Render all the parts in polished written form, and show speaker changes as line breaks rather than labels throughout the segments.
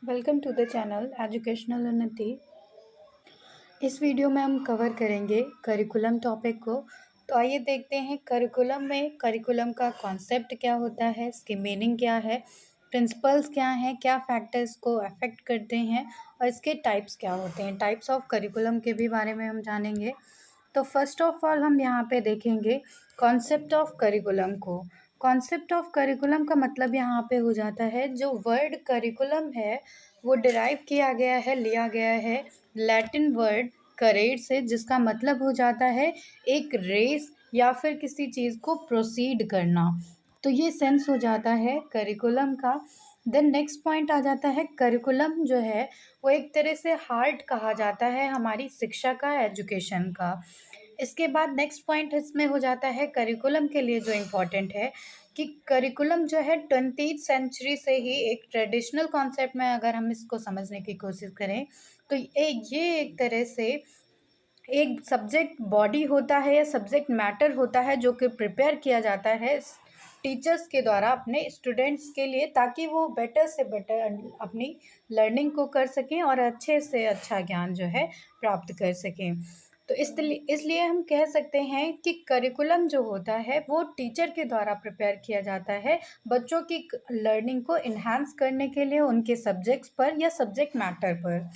Welcome to the channel educational Unnati. इस video में हम कवर करेंगे करिकुलम टॉपिक को। तो आइए देखते हैं करिकुलम में करिकुलम का कॉन्सेप्ट क्या होता है, इसकी मीनिंग क्या है, प्रिंसिपल्स क्या हैं, क्या फैक्टर्स को अफेक्ट करते हैं और इसके टाइप्स क्या होते हैं। टाइप्स ऑफ करिकुलम के भी बारे में हम जानेंगे। तो फर्स्ट ऑफ ऑल हम यहाँ पे देखेंगे कॉन्सेप्ट ऑफ करिकुलम को। कॉन्सेप्ट ऑफ करिकुलम का मतलब यहाँ पे हो जाता है, जो वर्ड करिकुलम है वो डिराइव किया गया है, लिया गया है लैटिन वर्ड करेट से, जिसका मतलब हो जाता है एक रेस या फिर किसी चीज़ को प्रोसीड करना। तो ये सेंस हो जाता है करिकुलम का। देन नेक्स्ट पॉइंट आ जाता है करिकुलम जो है वो एक तरह से हार्ट कहा जाता है हमारी शिक्षा का, एजुकेशन का। इसके बाद नेक्स्ट पॉइंट इसमें हो जाता है करिकुलम के लिए जो इम्पोर्टेंट है कि करिकुलम जो है 20th सेंचुरी से ही एक ट्रेडिशनल कॉन्सेप्ट में अगर हम इसको समझने की कोशिश करें तो ये एक तरह से एक सब्जेक्ट बॉडी होता है या सब्जेक्ट मैटर होता है जो कि प्रिपेयर किया जाता है टीचर्स के द्वारा अपने स्टूडेंट्स के लिए, ताकि वो बेटर से बेटर अपनी लर्निंग को कर सकें और अच्छे से अच्छा ज्ञान जो है प्राप्त कर सकें। तो इसलिए हम कह सकते हैं कि करिकुलम जो होता है वो टीचर के द्वारा प्रिपेयर किया जाता है बच्चों की लर्निंग को इन्हांस करने के लिए उनके सब्जेक्ट्स पर या सब्जेक्ट मैटर पर।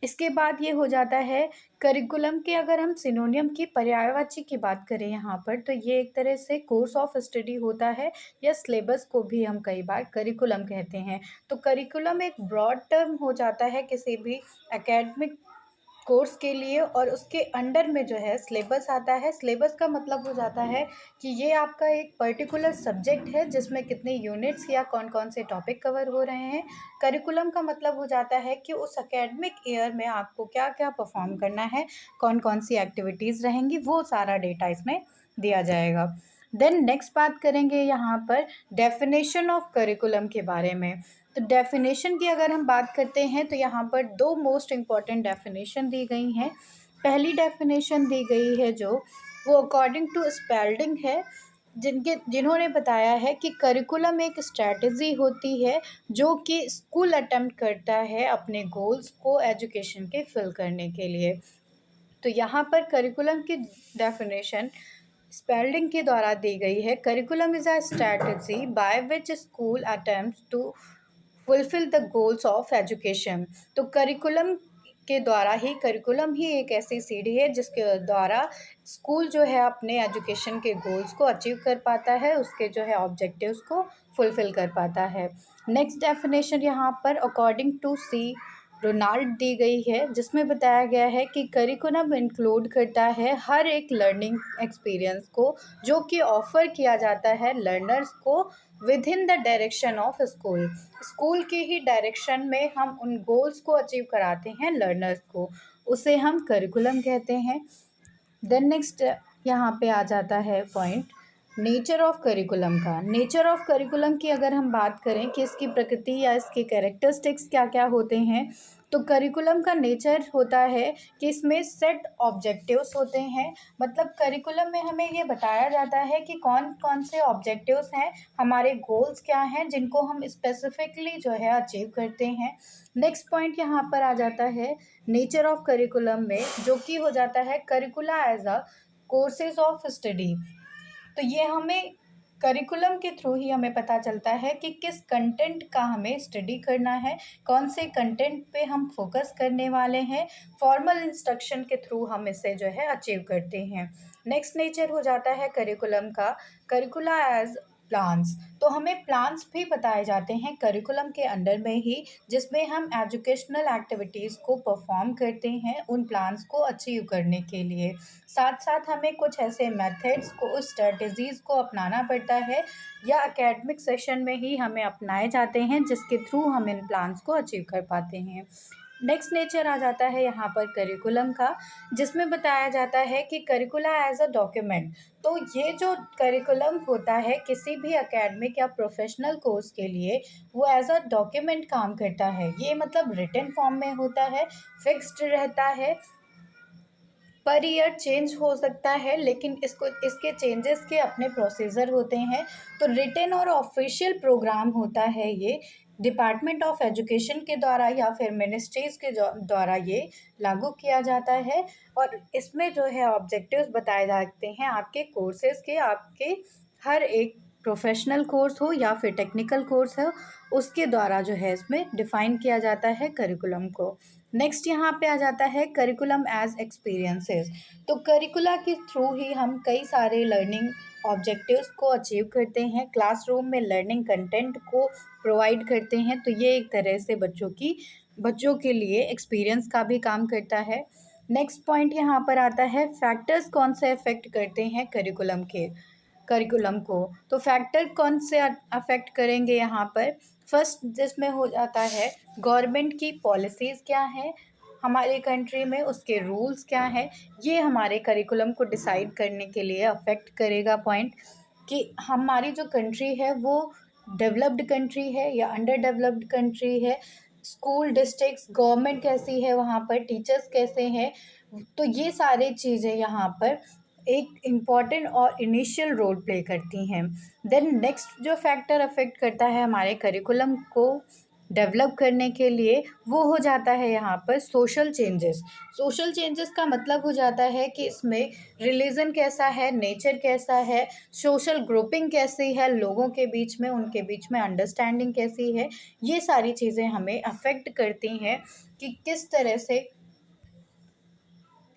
इसके बाद ये हो जाता है करिकुलम के, अगर हम सिनोनियम की पर्यायवाची की बात करें यहाँ पर, तो ये एक तरह से कोर्स ऑफ स्टडी होता है या सिलेबस को भी हम कई बार करिकुलम कहते हैं। तो करिकुलम एक ब्रॉड टर्म हो जाता है किसी भी एकेडमिक कोर्स के लिए, और उसके अंडर में जो है सिलेबस आता है। सिलेबस का मतलब हो जाता है कि ये आपका एक पर्टिकुलर सब्जेक्ट है जिसमें कितने यूनिट्स या कौन कौन से टॉपिक कवर हो रहे हैं। करिकुलम का मतलब हो जाता है कि उस एकेडमिक ईयर में आपको क्या क्या परफॉर्म करना है, कौन कौन सी एक्टिविटीज़ रहेंगी, वो सारा डेटा इसमें दिया जाएगा। देन नेक्स्ट बात करेंगे यहाँ पर डेफिनेशन ऑफ करिकुलम के बारे में। तो डेफिनेशन की अगर हम बात करते हैं तो यहाँ पर दो मोस्ट इम्पॉर्टेंट डेफिनेशन दी गई हैं। पहली डेफिनेशन दी गई है जो वो अकॉर्डिंग टू स्पेल्डिंग है, जिन्होंने बताया है कि करिकुलम एक स्ट्रैटेजी होती है जो कि स्कूल अटेम्प्ट करता है अपने गोल्स को एजुकेशन के फिल करने के लिए। तो यहाँ पर करिकुलम की डेफिनेशन स्पेल्डिंग के द्वारा दी गई है। Curriculum is a strategy by which school attempts to fulfil the goals of education. तो करिकुलम ही एक ऐसी सीढ़ी है जिसके द्वारा स्कूल जो है अपने एजुकेशन के गोल्स को अचीव कर पाता है, उसके जो है ऑब्जेक्टिव्स को फुलफिल कर पाता है। नेक्स्ट डेफिनेशन यहाँ पर अकॉर्डिंग टू सी रोनाल्ड दी गई है, जिसमें बताया गया है कि करिकुलम इंक्लूड करता है हर एक लर्निंग एक्सपीरियंस को जो कि ऑफ़र किया जाता है लर्नर्स को with in the direction of school. School की ही डायरेक्शन में हम उन गोल्स को अचीव कराते हैं लर्नर्स को, उसे हम करिकुलम कहते हैं। देन नेक्स्ट यहाँ पे आ जाता है पॉइंट नेचर ऑफ करिकुलम का। नेचर ऑफ करिकुलम की अगर हम बात करें कि इसकी प्रकृति या इसके कैरेक्टरिस्टिक्स क्या क्या होते हैं, तो करिकुलम का नेचर होता है कि इसमें सेट ऑब्जेक्टिव्स होते हैं। मतलब करिकुलम में हमें ये बताया जाता है कि कौन कौन से ऑब्जेक्टिव्स हैं, हमारे गोल्स क्या हैं जिनको हम स्पेसिफिकली जो है अचीव करते हैं। नेक्स्ट पॉइंट यहाँ पर आ जाता है नेचर ऑफ करिकुलम में, जो कि हो जाता है curricula as a courses of study. तो ये हमें करिकुलम के थ्रू ही हमें पता चलता है कि किस कंटेंट का हमें स्टडी करना है, कौन से कंटेंट पे हम फोकस करने वाले हैं। फॉर्मल इंस्ट्रक्शन के थ्रू हम इसे जो है अचीव करते हैं। नेक्स्ट नेचर हो जाता है करिकुलम का करिकुला एज प्लान्स। तो हमें प्लान्स भी बताए जाते हैं करिकुलम के अंडर में ही, जिसमें हम एजुकेशनल एक्टिविटीज़ को परफॉर्म करते हैं उन प्लान्स को अचीव करने के लिए। साथ साथ हमें कुछ ऐसे मेथड्स को, स्ट्रेटजीज़ को अपनाना पड़ता है या एकेडमिक सेशन में ही हमें अपनाए जाते हैं जिसके थ्रू हम इन प्लान्स को अचीव कर पाते हैं। नेक्स्ट नेचर आ जाता है यहाँ पर करिकुलम का, जिसमें बताया जाता है कि करिकुला एज अ डॉक्यूमेंट। तो ये जो करिकुलम होता है किसी भी एकेडमिक या प्रोफेशनल कोर्स के लिए, वो एज अ डॉक्यूमेंट काम करता है। ये मतलब रिटन फॉर्म में होता है, फिक्स्ड रहता है, पर ईयर चेंज हो सकता है, लेकिन इसके चेंजेस के अपने प्रोसीजर होते हैं। तो रिटन और ऑफिशियल प्रोग्राम होता है ये डिपार्टमेंट ऑफ एजुकेशन के द्वारा या फिर मिनिस्ट्रीज़ के द्वारा ये लागू किया जाता है। और इसमें जो है ऑब्जेक्टिव्स बताए जाते हैं आपके कोर्सेज़ के, आपके हर एक प्रोफेशनल कोर्स हो या फिर टेक्निकल कोर्स हो, उसके द्वारा जो है इसमें डिफ़ाइन किया जाता है करिकुलम को। नेक्स्ट यहाँ पे आ जाता है करिकुलम एज एक्सपीरियंसेस। तो करिकुला के थ्रू ही हम कई सारे लर्निंग ऑब्जेक्टिव्स को अचीव करते हैं, क्लासरूम में लर्निंग कंटेंट को प्रोवाइड करते हैं। तो ये एक तरह से बच्चों के लिए एक्सपीरियंस का भी काम करता है। नेक्स्ट पॉइंट यहाँ पर आता है फैक्टर्स कौन से अफेक्ट करते हैं करिकुलम को। तो फैक्टर कौन से अफेक्ट करेंगे यहाँ पर, फर्स्ट जिसमें हो जाता है गवर्नमेंट की पॉलिसीज़ क्या है हमारे कंट्री में, उसके रूल्स क्या है, ये हमारे करिकुलम को डिसाइड करने के लिए अफेक्ट करेगा पॉइंट कि हमारी जो कंट्री है वो डेवलप्ड कंट्री है या अंडर डेवलप्ड कंट्री है, स्कूल डिस्ट्रिक्ट्स गवर्नमेंट कैसी है, वहाँ पर टीचर्स कैसे हैं। तो ये सारी चीज़ें यहाँ पर एक इम्पॉर्टेंट और इनिशियल रोल प्ले करती हैं। देन नेक्स्ट जो फैक्टर अफेक्ट करता है हमारे करिकुलम को डेवलप करने के लिए, वो हो जाता है यहाँ पर सोशल चेंजेस। सोशल चेंजेस का मतलब हो जाता है कि इसमें रिलीजन कैसा है, नेचर कैसा है, सोशल ग्रुपिंग कैसी है लोगों के बीच में, उनके बीच में अंडरस्टैंडिंग कैसी है, ये सारी चीज़ें हमें अफेक्ट करती हैं कि किस तरह से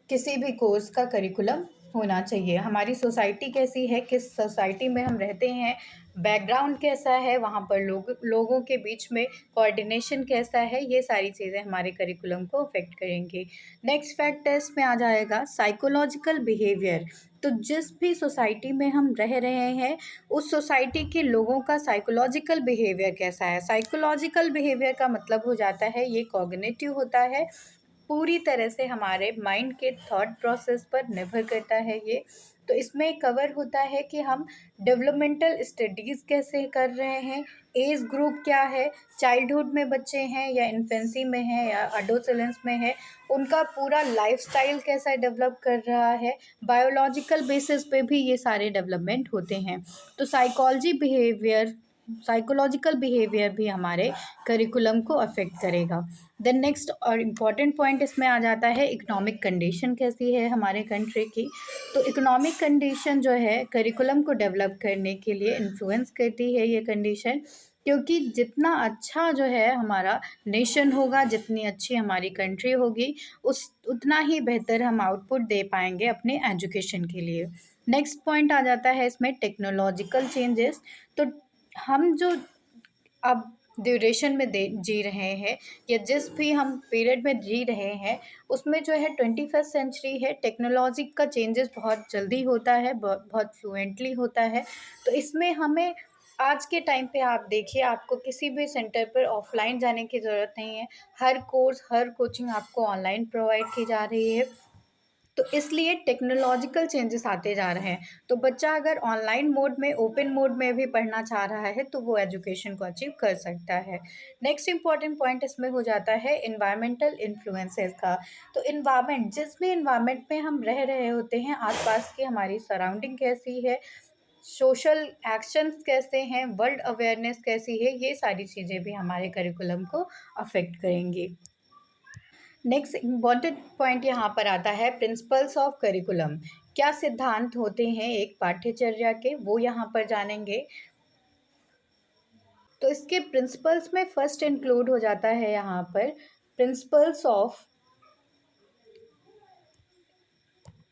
किसी भी कोर्स का करिकुलम होना चाहिए। हमारी सोसाइटी कैसी है, किस सोसाइटी में हम रहते हैं, बैकग्राउंड कैसा है, वहाँ पर लोगों के बीच में कोऑर्डिनेशन कैसा है, ये सारी चीज़ें हमारे करिकुलम को अफेक्ट करेंगी। नेक्स्ट फैक्टर्स में आ जाएगा साइकोलॉजिकल बिहेवियर। तो जिस भी सोसाइटी में हम रह रहे हैं, उस सोसाइटी के लोगों का साइकोलॉजिकल बिहेवियर कैसा है। साइकोलॉजिकल बिहेवियर का मतलब हो जाता है ये कॉग्निटिव होता है, पूरी तरह से हमारे माइंड के थॉट प्रोसेस पर निर्भर करता है ये। तो इसमें कवर होता है कि हम डेवलपमेंटल स्टडीज़ कैसे कर रहे हैं, एज ग्रुप क्या है, चाइल्डहुड में बच्चे हैं या इन्फेंसी में हैं या एडोलसेंस में है, उनका पूरा लाइफस्टाइल कैसा डेवलप कर रहा है, बायोलॉजिकल बेसिस पे भी ये सारे डेवलपमेंट होते हैं। तो साइकोलॉजिकल बिहेवियर भी हमारे करिकुलम को अफेक्ट करेगा। देन नेक्स्ट और इम्पॉर्टेंट पॉइंट इसमें आ जाता है इकोनॉमिक कंडीशन कैसी है हमारे कंट्री की। तो इकोनॉमिक कंडीशन जो है करिकुलम को डेवलप करने के लिए इन्फ्लुएंस करती है ये कंडीशन, क्योंकि जितना अच्छा जो है हमारा नेशन होगा, जितनी अच्छी हमारी कंट्री होगी, उतना ही बेहतर हम आउटपुट दे पाएंगे अपने एजुकेशन के लिए। नेक्स्ट पॉइंट आ जाता है इसमें टेक्नोलॉजिकल चेंजेस। तो हम जो अब ड्यूरेशन में जी रहे हैं या जिस भी हम पीरियड में जी रहे हैं, उसमें जो है 21st सेंचुरी है, टेक्नोलॉजी का चेंजेस बहुत जल्दी होता है, बहुत फ्लुएंटली होता है। तो इसमें हमें आज के टाइम पे आप देखिए, आपको किसी भी सेंटर पर ऑफलाइन जाने की ज़रूरत नहीं है, हर कोर्स हर कोचिंग आपको ऑनलाइन प्रोवाइड की जा रही है। तो इसलिए टेक्नोलॉजिकल चेंजेस आते जा रहे हैं। तो बच्चा अगर ऑनलाइन मोड में, ओपन मोड में भी पढ़ना चाह रहा है तो वो एजुकेशन को अचीव कर सकता है। नेक्स्ट इम्पॉर्टेंट पॉइंट इसमें हो जाता है इन्वायरमेंटल इन्फ्लुएंसेस का। तो इन्वायरमेंट, जिस भी इन्वायरमेंट में हम रह रहे होते हैं, आसपास की हमारी सराउंडिंग कैसी है, सोशल एक्शंस कैसे हैं, वर्ल्ड अवेयरनेस कैसी है, ये सारी चीज़ें भी हमारे करिकुलम को अफेक्ट करेंगी। नेक्स्ट इम्पॉर्टेंट पॉइंट यहाँ पर आता है प्रिंसिपल्स ऑफ करिकुलम। क्या सिद्धांत होते हैं एक पाठ्यचर्या के, वो यहाँ पर जानेंगे। तो इसके प्रिंसिपल्स में फर्स्ट इंक्लूड हो जाता है यहाँ पर principles of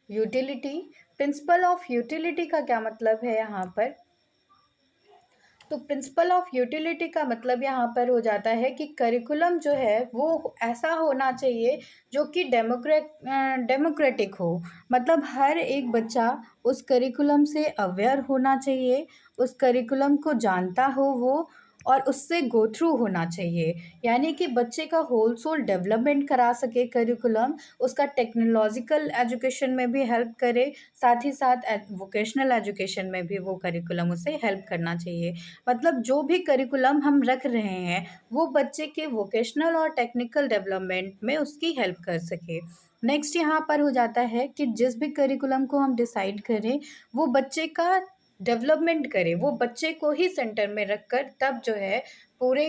utility. Principle of utility का क्या मतलब है यहाँ पर, तो प्रिंसिपल ऑफ यूटिलिटी का मतलब यहाँ पर हो जाता है कि करिकुलम जो है वो ऐसा होना चाहिए जो कि डेमोक्रेटिक हो। मतलब हर एक बच्चा उस करिकुलम से अवेयर होना चाहिए, उस करिकुलम को जानता हो वो, और उससे गो थ्रू होना चाहिए, यानी कि बच्चे का होल सोल डेवलपमेंट करा सके करिकुलम, उसका टेक्नोलॉजिकल एजुकेशन में भी हेल्प करे, साथ ही साथ वोकेशनल एजुकेशन में भी वो करिकुलम उसे हेल्प करना चाहिए। मतलब जो भी करिकुलम हम रख रहे हैं वो बच्चे के वोकेशनल और टेक्निकल डेवलपमेंट में उसकी हेल्प कर सके। नेक्स्ट यहाँ पर हो जाता है कि जिस भी करिकुलम को हम डिसाइड करें वो बच्चे का डेवलपमेंट करे, वो बच्चे को ही सेंटर में रखकर तब जो है पूरे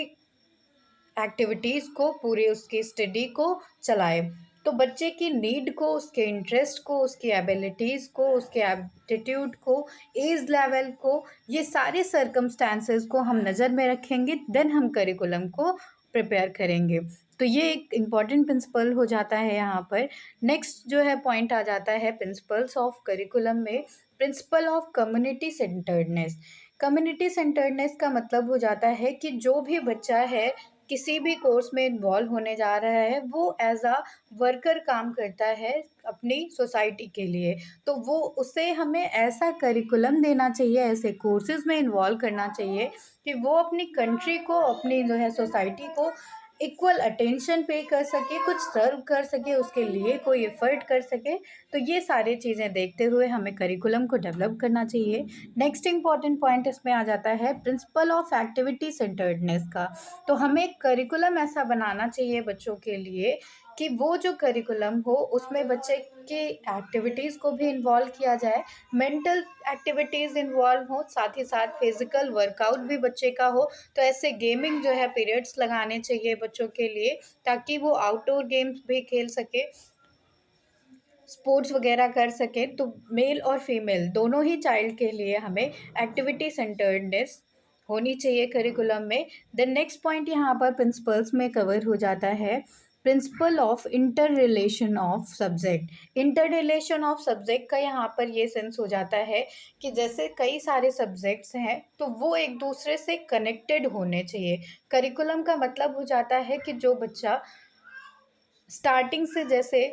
एक्टिविटीज़ को, पूरे उसकी स्टडी को चलाए। तो बच्चे की नीड को, उसके इंटरेस्ट को, उसकी एबिलिटीज़ को, उसके एप्टीट्यूड को, एज लेवल को, ये सारे सर्कमस्टांसेस को हम नज़र में रखेंगे, देन हम करिकुलम को प्रिपेयर करेंगे। तो ये एक इम्पॉर्टेंट प्रिंसिपल हो जाता है यहाँ पर। नेक्स्ट जो है पॉइंट आ जाता है प्रिंसिपल्स ऑफ करिकुलम में, principle of community centredness. Community centredness का मतलब हो जाता है कि जो भी बच्चा है किसी भी कोर्स में इन्वॉल्व होने जा रहा है वो एज अ वर्कर काम करता है अपनी सोसाइटी के लिए, तो वो उसे हमें ऐसा करिकुलम देना चाहिए, ऐसे कोर्सेज में इन्वॉल्व करना चाहिए कि वो अपनी कंट्री को, अपनी जो है सोसाइटी को इक्वल अटेंशन पे कर सके, कुछ सर्व कर सके, उसके लिए कोई एफर्ट कर सके। तो ये सारी चीज़ें देखते हुए हमें करिकुलम को डेवलप करना चाहिए। नेक्स्ट इम्पॉर्टेंट पॉइंट इसमें आ जाता है प्रिंसिपल ऑफ एक्टिविटी सेंटर्डनेस का। तो हमें करिकुलम ऐसा बनाना चाहिए बच्चों के लिए कि वो जो करिकुलम हो उसमें बच्चे के एक्टिविटीज़ को भी इन्वॉल्व किया जाए, मेंटल एक्टिविटीज़ इन्वॉल्व हो, साथ ही साथ फिजिकल वर्कआउट भी बच्चे का हो। तो ऐसे गेमिंग जो है पीरियड्स लगाने चाहिए बच्चों के लिए ताकि वो आउटडोर गेम्स भी खेल सके, स्पोर्ट्स वगैरह कर सके। तो मेल और फीमेल दोनों ही चाइल्ड के लिए हमें एक्टिविटी सेंटर्डनेस होनी चाहिए करिकुलम में। द नेक्स्ट पॉइंट यहाँ पर प्रिंसिपल्स में कवर हो जाता है principle of inter relation of subject. Inter relation of subject का यहाँ पर ये सेंस हो जाता है कि जैसे कई सारे सब्जेक्ट्स हैं तो वो एक दूसरे से कनेक्टेड होने चाहिए। करिकुलम का मतलब हो जाता है कि जो बच्चा स्टार्टिंग से जैसे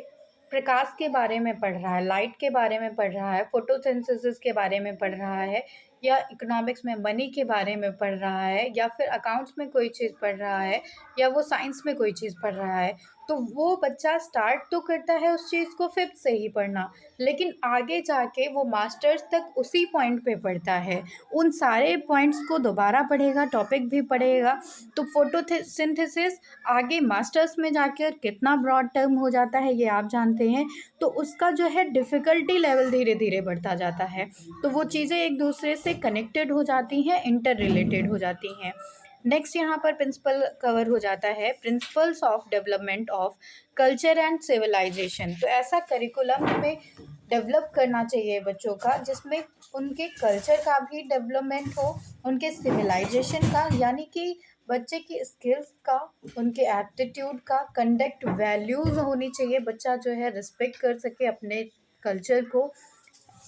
प्रकाश के बारे में पढ़ रहा है, लाइट के बारे में पढ़ रहा है, फोटोसिंथेसिस के बारे में पढ़ रहा है, या इकोनॉमिक्स में मनी के बारे में पढ़ रहा है, या फिर अकाउंट्स में कोई चीज़ पढ़ रहा है, या वो साइंस में कोई चीज़ पढ़ रहा है, तो वो बच्चा स्टार्ट तो करता है उस चीज़ को फिफ्थ से ही पढ़ना, लेकिन आगे जाके वो मास्टर्स तक उसी पॉइंट पे पढ़ता है, उन सारे पॉइंट्स को दोबारा पढ़ेगा, टॉपिक भी पढ़ेगा। तो फोटोसिंथेसिस आगे मास्टर्स में जाकर कितना ब्रॉड टर्म हो जाता है ये आप जानते हैं, तो उसका जो है डिफ़िकल्टी लेवल धीरे धीरे बढ़ता जाता है। तो वो चीज़ें एक दूसरे से कनेक्टेड हो जाती हैं, इंटर रिलेटेड हो जाती हैं। नेक्स्ट यहाँ पर प्रिंसिपल कवर हो जाता है principles of development of culture and civilization. तो ऐसा करिकुलम हमें डेवलप करना चाहिए बच्चों का जिसमें उनके कल्चर का भी डेवलपमेंट हो, उनके सिविलाइजेशन का, यानी कि बच्चे की स्किल्स का, उनके एप्टीट्यूड का, कंडक्ट वैल्यूज़ होनी चाहिए, बच्चा जो है रिस्पेक्ट कर सके अपने कल्चर को,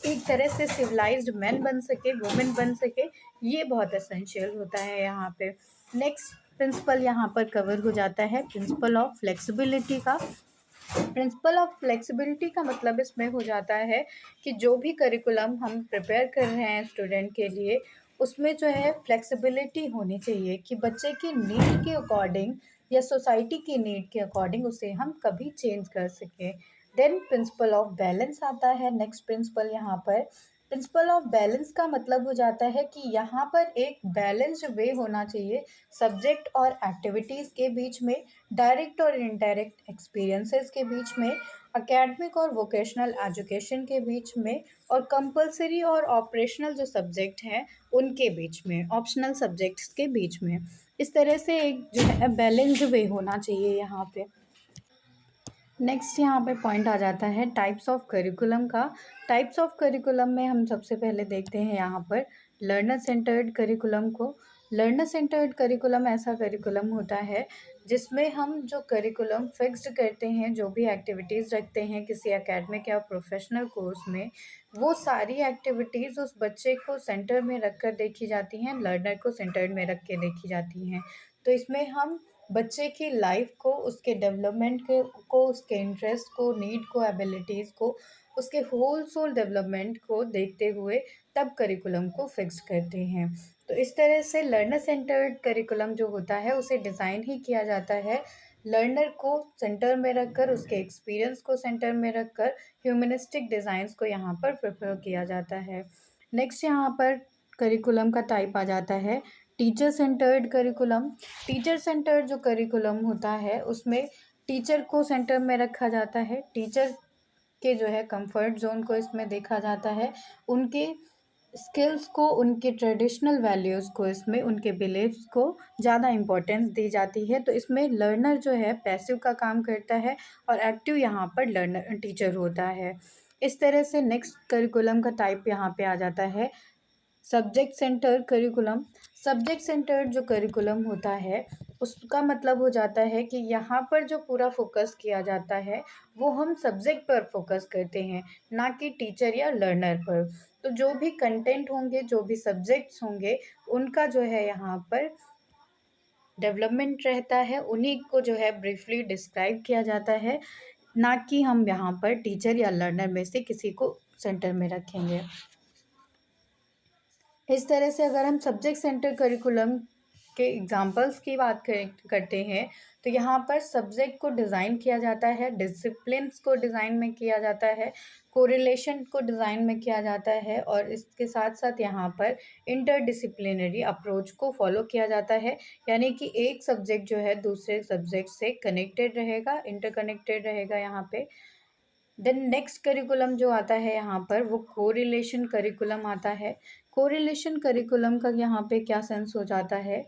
एक तरह से सिविलाइज्ड मैन बन सके, वुमेन बन सके, ये बहुत एसेंशियल होता है यहाँ पे। नेक्स्ट प्रिंसिपल यहाँ पर कवर हो जाता है प्रिंसिपल ऑफ फ्लेक्सिबिलिटी का। प्रिंसिपल ऑफ फ्लेक्सिबिलिटी का मतलब इसमें हो जाता है कि जो भी करिकुलम हम प्रिपेयर कर रहे हैं स्टूडेंट के लिए उसमें जो है फ्लेक्सिबिलिटी होनी चाहिए कि बच्चे की नीड के अकॉर्डिंग या सोसाइटी की नीड के अकॉर्डिंग उसे हम कभी चेंज कर सकें। देन प्रिंसिपल ऑफ बैलेंस आता है नेक्स्ट प्रिंसिपल यहाँ पर। प्रिंसिपल ऑफ बैलेंस का मतलब हो जाता है कि यहाँ पर एक बैलेंस्ड वे होना चाहिए सब्जेक्ट और एक्टिविटीज़ के बीच में, डायरेक्ट और इनडायरेक्ट एक्सपीरियंसेस के बीच में, एकेडमिक और वोकेशनल एजुकेशन के बीच में, और कंपलसरी और ऑपरेशनल जो सब्जेक्ट हैं उनके बीच में, ऑप्शनल सब्जेक्ट्स के बीच में। इस तरह से एक जो है बैलेंस्ड वे होना चाहिए यहाँ पे। नेक्स्ट यहाँ पे पॉइंट आ जाता है टाइप्स ऑफ करिकुलम का। टाइप्स ऑफ करिकुलम में हम सबसे पहले देखते हैं यहाँ पर लर्नर सेंटर्ड करिकुलम को। लर्नर सेंटर्ड करिकुलम ऐसा करिकुलम होता है जिसमें हम जो करिकुलम फिक्स्ड करते हैं, जो भी एक्टिविटीज़ रखते हैं किसी एकेडमिक या प्रोफेशनल कोर्स में, वो सारी एक्टिविटीज़ उस बच्चे को सेंटर में रख कर देखी जाती हैं, लर्नर को सेंटर में रख के देखी जाती हैं। तो इसमें हम बच्चे की लाइफ को, उसके डेवलपमेंट को, उसके इंटरेस्ट को, नीड को, एबिलिटीज़ को, उसके होल सोल डेवलपमेंट को देखते हुए तब करिकुलम को फिक्स करते हैं। तो इस तरह से लर्नर सेंटर्ड करिकुलम जो होता है उसे डिज़ाइन ही किया जाता है लर्नर को सेंटर में रखकर, उसके एक्सपीरियंस को सेंटर में रखकर ह्यूमनिस्टिक डिज़ाइंस को यहाँ पर प्रेफर किया जाता है। नेक्स्ट यहाँ पर करिकुलम का टाइप आ जाता है teacher centred curriculum. Teacher centred जो करिकुलम होता है उसमें टीचर को सेंटर में रखा जाता है। टीचर के जो है कंफर्ट जोन को इसमें देखा जाता है, उनके स्किल्स को, उनके ट्रेडिशनल वैल्यूज़ को, इसमें उनके बिलीव्स को ज़्यादा इम्पोर्टेंस दी जाती है। तो इसमें लर्नर जो है पैसिव का काम करता है और एक्टिव यहाँ पर लर्नर टीचर होता है। इस तरह से नेक्स्ट करिकुलम का टाइप यहाँ पे आ जाता है subject centre curriculum. Subject centred जो करिकुलम होता है उसका मतलब हो जाता है कि यहाँ पर जो पूरा फोकस किया जाता है वो हम सब्जेक्ट पर फोकस करते हैं, ना कि टीचर या लर्नर पर। तो जो भी कंटेंट होंगे, जो भी सब्जेक्ट्स होंगे, उनका जो है यहाँ पर डेवलपमेंट रहता है, उन्हीं को जो है ब्रीफली डिस्क्राइब किया जाता है, ना कि हम यहाँ पर टीचर या लर्नर में से किसी को सेंटर में रखेंगे। इस तरह से अगर हम सब्जेक्ट सेंटर करिकुलम के एग्जांपल्स की बात करते हैं तो यहाँ पर सब्जेक्ट को डिज़ाइन किया जाता है, डिसिप्लिन्स को डिज़ाइन में किया जाता है, कोरिलेशन को डिज़ाइन में किया जाता है और इसके साथ साथ यहाँ पर इंटरडिसिप्लिनरी अप्रोच को फॉलो किया जाता है। यानी कि एक सब्जेक्ट जो है दूसरे सब्जेक्ट से कनेक्टेड रहेगा, इंटरकनेक्टेड रहेगा यहाँ पे। देन नेक्स्ट करिकुलम जो आता है यहाँ पर वो कोरिलेशन करिकुलम आता है। कोरिलेशन करिकुलम का यहाँ पे क्या सेंस हो जाता है,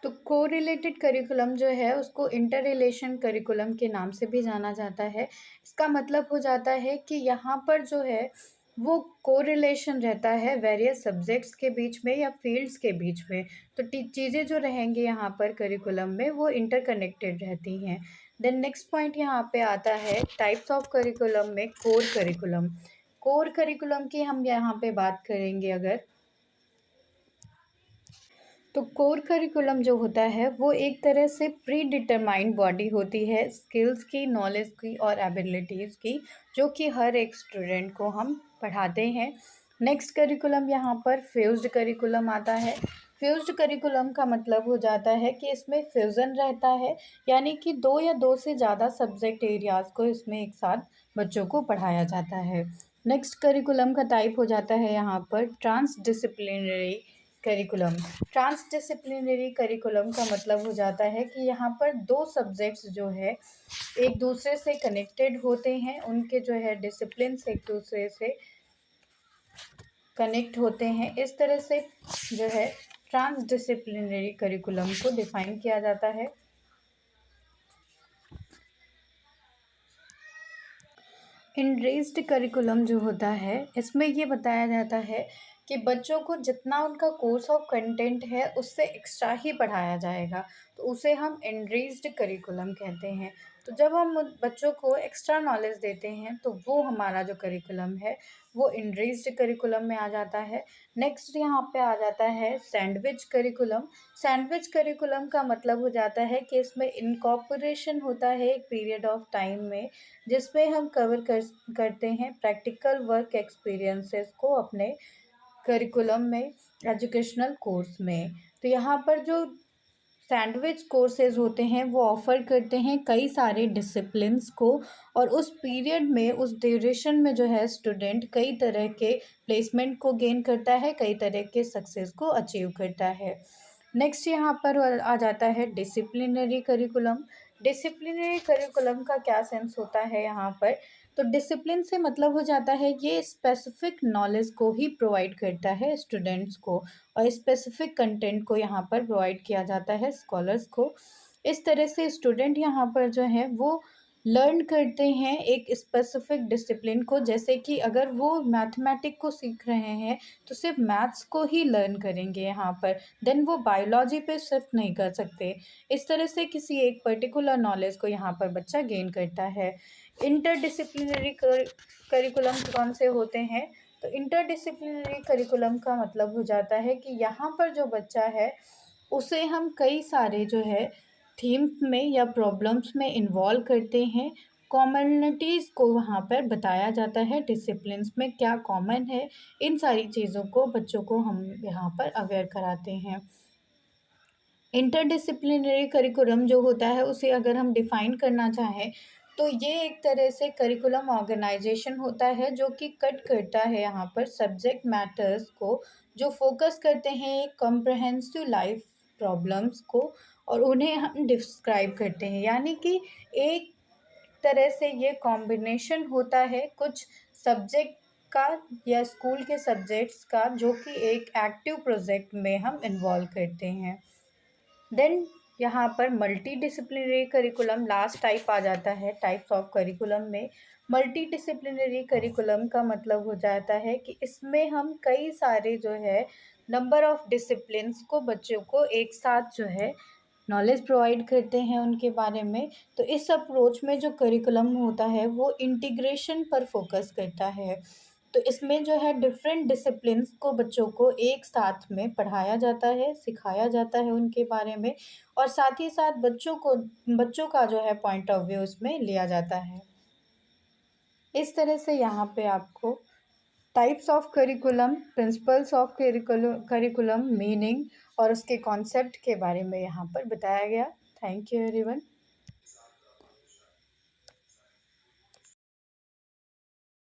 तो कोरिलेटेड करिकुलम जो है उसको इंटर रिलेशन करिकुलम के नाम से भी जाना जाता है। इसका मतलब हो जाता है कि यहाँ पर जो है वो कोरिलेशन रहता है वेरियस सब्जेक्ट्स के बीच में या फील्ड्स के बीच में। तो चीज़ें जो रहेंगी यहाँ पर करिकुलम में वो इंटरकनेक्टेड रहती हैं। देन नेक्स्ट पॉइंट यहाँ पे आता है टाइप्स ऑफ करिकुलम में कोर करिकुलम। कोर करिकुलम की हम यहाँ पे बात करेंगे अगर, तो कोर करिकुलम जो होता है वो एक तरह से प्री डिटरमाइंड बॉडी होती है स्किल्स की, नॉलेज की और एबिलिटीज़ की, जो कि हर एक स्टूडेंट को हम पढ़ाते हैं। नेक्स्ट करिकुलम यहाँ पर फ्यूज्ड करिकुलम आता है। फ्यूज्ड करिकुलम का मतलब हो जाता है कि इसमें फ्यूज़न रहता है, यानी कि दो या दो से ज़्यादा सब्जेक्ट एरियाज़ को इसमें एक साथ बच्चों को पढ़ाया जाता है। नेक्स्ट करिकुलम का टाइप हो जाता है यहाँ पर trans disciplinary curriculum. Transdisciplinary curriculum का मतलब हो जाता है कि यहाँ पर दो सब्जेक्ट्स जो है एक दूसरे से कनेक्टेड होते हैं, उनके जो है डिसिप्लिन से एक दूसरे से कनेक्ट होते हैं। इस तरह से जो है ट्रांसडिसिप्लिनरी करिकुलम को डिफाइन किया जाता है। इनरेज्ड करिकुलम जो होता है इसमें ये बताया जाता है कि बच्चों को जितना उनका कोर्स ऑफ कंटेंट है उससे एक्स्ट्रा ही पढ़ाया जाएगा, तो उसे हम इनरेज्ड करिकुलम कहते हैं। तो जब हम बच्चों को एक्स्ट्रा नॉलेज देते हैं तो वो हमारा जो करिकुलम है वो इनरेज्ड करिकुलम में आ जाता है। नेक्स्ट यहाँ पे आ जाता है सैंडविच करिकुलम। सैंडविच करिकुलम का मतलब हो जाता है कि इसमें इनकॉर्पोरेशन होता है एक पीरियड ऑफ टाइम में, जिसमें हम कवर करते हैं प्रैक्टिकल वर्क एक्सपीरियंसेस को अपने करिकुलम में, एजुकेशनल कोर्स में। तो यहाँ पर जो सैंडविच कोर्सेज होते हैं वो ऑफ़र करते हैं कई सारे डिसिप्लिन्स को, और उस पीरियड में, उस ड्यूरेशन में जो है स्टूडेंट कई तरह के प्लेसमेंट को गेन करता है, कई तरह के सक्सेस को अचीव करता है। नेक्स्ट यहाँ पर आ जाता है डिसिप्लिनरी करिकुलम। डिसिप्लिनरी करिकुलम का क्या सेंस होता है यहाँ पर, तो डिसिप्लिन से मतलब हो जाता है ये स्पेसिफिक नॉलेज को ही प्रोवाइड करता है स्टूडेंट्स को, और स्पेसिफिक कंटेंट को यहाँ पर प्रोवाइड किया जाता है स्कॉलर्स को। इस तरह से स्टूडेंट यहाँ पर जो है वो लर्न करते हैं एक स्पेसिफिक डिसिप्लिन को। जैसे कि अगर वो मैथमेटिक को सीख रहे हैं तो सिर्फ मैथ्स को ही लर्न करेंगे यहाँ पर, देन वो बायोलॉजी पे शिफ्ट नहीं कर सकते। इस तरह से किसी एक पर्टिकुलर नॉलेज को यहाँ पर बच्चा गेन करता है। इंटरडिसिप्लिनरी करिकुलम कौन से होते हैं, तो इंटरडिसिप्लिनरी करिकुलम का मतलब हो जाता है कि यहाँ पर जो बच्चा है उसे हम कई सारे जो है थीम्स में या प्रॉब्लम्स में इन्वॉल्व करते हैं, कॉमनिटीज़ को वहाँ पर बताया जाता है, डिसिप्लिन्स में क्या कॉमन है, इन सारी चीज़ों को बच्चों को हम यहाँ पर अवेयर कराते हैं। इंटरडिसिप्लिनरी करिकुलम जो होता है उसे अगर हम डिफ़ाइन करना चाहें तो ये एक तरह से करिकुलम ऑर्गेनाइजेशन होता है जो कि कट करता है यहाँ पर सब्जेक्ट मैटर्स को, जो फोकस करते हैं एक कॉम्प्रहेंसिव लाइफ प्रॉब्लम्स को और उन्हें हम डिस्क्राइब करते हैं। यानी कि एक तरह से ये कॉम्बिनेशन होता है कुछ सब्जेक्ट का या स्कूल के सब्जेक्ट्स का, जो कि एक एक्टिव प्रोजेक्ट में हम इन्वॉल्व करते हैं। देन यहाँ पर multi disciplinary curriculum last type आ जाता है टाइप्स ऑफ करिकुलम में। मल्टी डिसिप्लिनरी करिकुलम का मतलब हो जाता है कि इसमें हम कई सारे जो है नंबर ऑफ डिसिप्लिन्स को बच्चों को एक साथ जो है नॉलेज प्रोवाइड करते हैं उनके बारे में। तो इस अप्रोच में जो करिकुलम होता है वो इंटीग्रेशन पर फोकस करता है। तो इसमें जो है डिफरेंट डिसिप्लिन्स को बच्चों को एक साथ में पढ़ाया जाता है, सिखाया जाता है उनके बारे में, और साथ ही साथ बच्चों का जो है पॉइंट ऑफ व्यू इसमें लिया जाता है। इस तरह से यहाँ पे आपको types of curriculum, principles of curriculum, meaning और उसके कॉन्सेप्ट के बारे में यहाँ पर बताया गया। Thank you everyone.